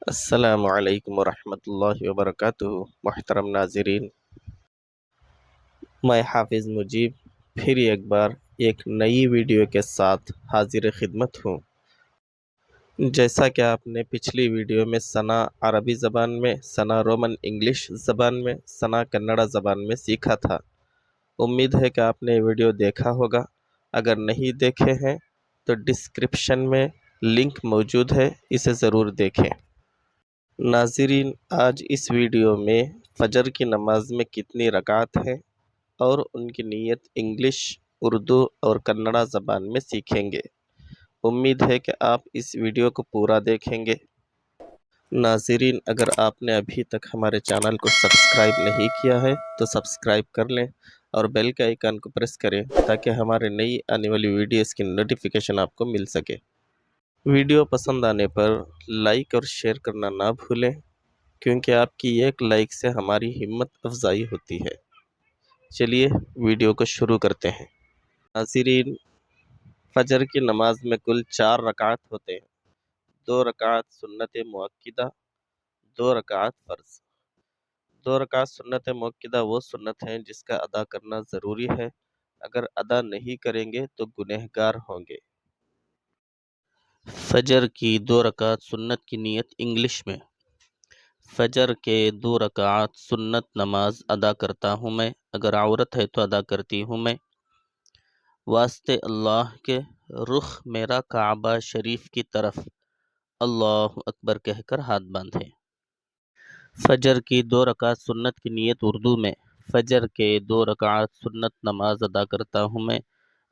السلام علیکم ورحمۃ اللہ وبرکاتہ۔ محترم ناظرین، میں حافظ مجیب پھر ایک بار ایک نئی ویڈیو کے ساتھ حاضر خدمت ہوں۔ جیسا کہ آپ نے پچھلی ویڈیو میں ثنا عربی زبان میں، ثنا رومن انگلش زبان میں، ثنا کنڑا زبان میں سیکھا تھا۔ امید ہے کہ آپ نے یہ ویڈیو دیکھا ہوگا۔ اگر نہیں دیکھے ہیں تو ڈسکرپشن میں لنک موجود ہے، اسے ضرور دیکھیں۔ ناظرین، آج اس ویڈیو میں فجر کی نماز میں کتنی رکعت ہیں اور ان کی نیت انگلش، اردو اور کنڑا زبان میں سیکھیں گے۔ امید ہے کہ آپ اس ویڈیو کو پورا دیکھیں گے۔ ناظرین، اگر آپ نے ابھی تک ہمارے چینل کو سبسکرائب نہیں کیا ہے تو سبسکرائب کر لیں اور بیل کے آئیکن کو پریس کریں تاکہ ہمارے نئی آنے والی ویڈیوز کی نوٹیفیکیشن آپ کو مل سکے۔ ویڈیو پسند آنے پر لائک اور شیئر کرنا نہ بھولیں، کیونکہ آپ کی ایک لائک سے ہماری ہمت افزائی ہوتی ہے۔ چلیے ویڈیو کو شروع کرتے ہیں۔ ناظرین، فجر کی نماز میں کل 4 رکعت ہوتے ہیں۔ 2 رکعت سنت مؤکدہ، 2 رکعت فرض۔ 2 رکعت سنت مؤکدہ وہ سنت ہیں جس کا ادا کرنا ضروری ہے۔ اگر ادا نہیں کریں گے تو گنہگار ہوں گے۔ فجر کی 2 رکعت سنت کی نیت انگلش میں۔ فجر کے 2 رکعت سنت نماز ادا کرتا ہوں میں، اگر عورت ہے تو ادا کرتی ہوں میں۔ واسطے اللہ کے رخ میرا کعبہ شریف کی طرف، اللہ اکبر کہہ کر ہاتھ باندھے۔ فجر کی 2 رکعت سنت کی نیت اردو میں۔ فجر کے 2 رکعت سنت نماز ادا کرتا ہوں میں،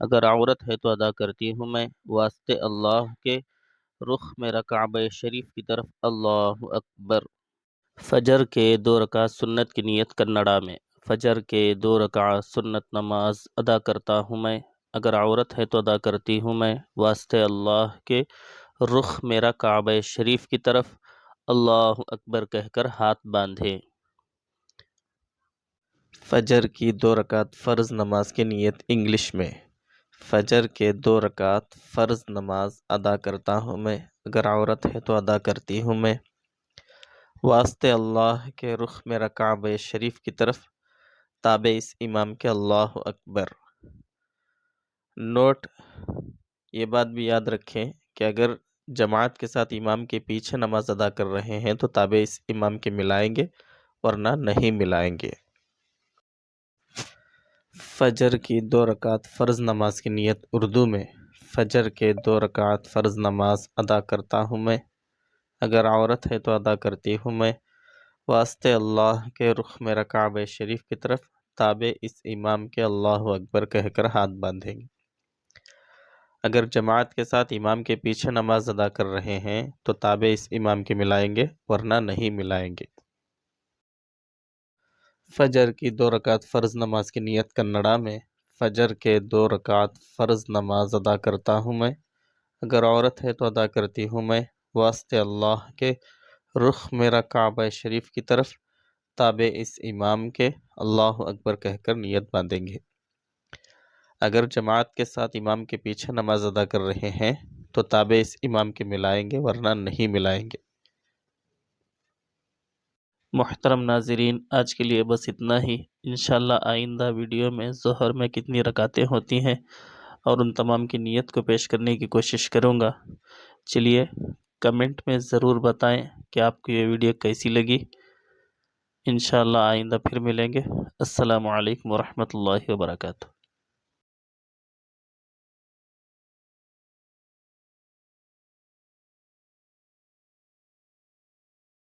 اگر عورت ہے تو ادا کرتی ہوں میں۔ واسطے اللہ کے رخ میرا کعبہ شریف کی طرف، اللہ اکبر۔ فجر کے 2 رکعت سنت کی نیت کنڑا میں۔ فجر کے 2 رکعت سنت نماز ادا کرتا ہوں میں، اگر عورت ہے تو ادا کرتی ہوں میں۔ واسطے اللہ کے رخ میرا کعبہ شریف کی طرف، اللہ اکبر کہہ کر ہاتھ باندھے۔ فجر کی 2 رکعت فرض نماز کی نیت انگلش میں۔ فجر کے 2 رکعت فرض نماز ادا کرتا ہوں میں، اگر عورت ہے تو ادا کرتی ہوں میں۔ واسطے اللہ کے رخ میرا کعبہ شریف کی طرف، تابع اس امام کے، اللہ اکبر۔ نوٹ: یہ بات بھی یاد رکھیں کہ اگر جماعت کے ساتھ امام کے پیچھے نماز ادا کر رہے ہیں تو تابع اس امام کے ملائیں گے، ورنہ نہیں ملائیں گے۔ فجر کی 2 رکعت فرض نماز کی نیت اردو میں۔ فجر کے 2 رکعت فرض نماز ادا کرتا ہوں میں، اگر عورت ہے تو ادا کرتی ہوں میں۔ واسطے اللہ کے رخ میرا کعبہ شریف کی طرف، تابع اس امام کے، اللہ اکبر کہہ کر ہاتھ باندھیں گے۔ اگر جماعت کے ساتھ امام کے پیچھے نماز ادا کر رہے ہیں تو تابع اس امام کے ملائیں گے، ورنہ نہیں ملائیں گے۔ فجر کی 2 رکعت فرض نماز کی نیت کنڑا میں۔ فجر کے 2 رکعت فرض نماز ادا کرتا ہوں میں، اگر عورت ہے تو ادا کرتی ہوں میں۔ واسطے اللہ کے رخ میرا کعبہ شریف کی طرف، تابع اس امام کے، اللہ اکبر کہہ کر نیت باندھیں گے۔ اگر جماعت کے ساتھ امام کے پیچھے نماز ادا کر رہے ہیں تو تابع اس امام کے ملائیں گے، ورنہ نہیں ملائیں گے۔ محترم ناظرین، آج کے لیے بس اتنا ہی۔ انشاءاللہ آئندہ ویڈیو میں ظہر میں کتنی رکعتیں ہوتی ہیں اور ان تمام کی نیت کو پیش کرنے کی کوشش کروں گا۔ چلیے کمنٹ میں ضرور بتائیں کہ آپ کو یہ ویڈیو کیسی لگی۔ انشاءاللہ آئندہ پھر ملیں گے۔ السلام علیکم ورحمۃ اللہ وبرکاتہ۔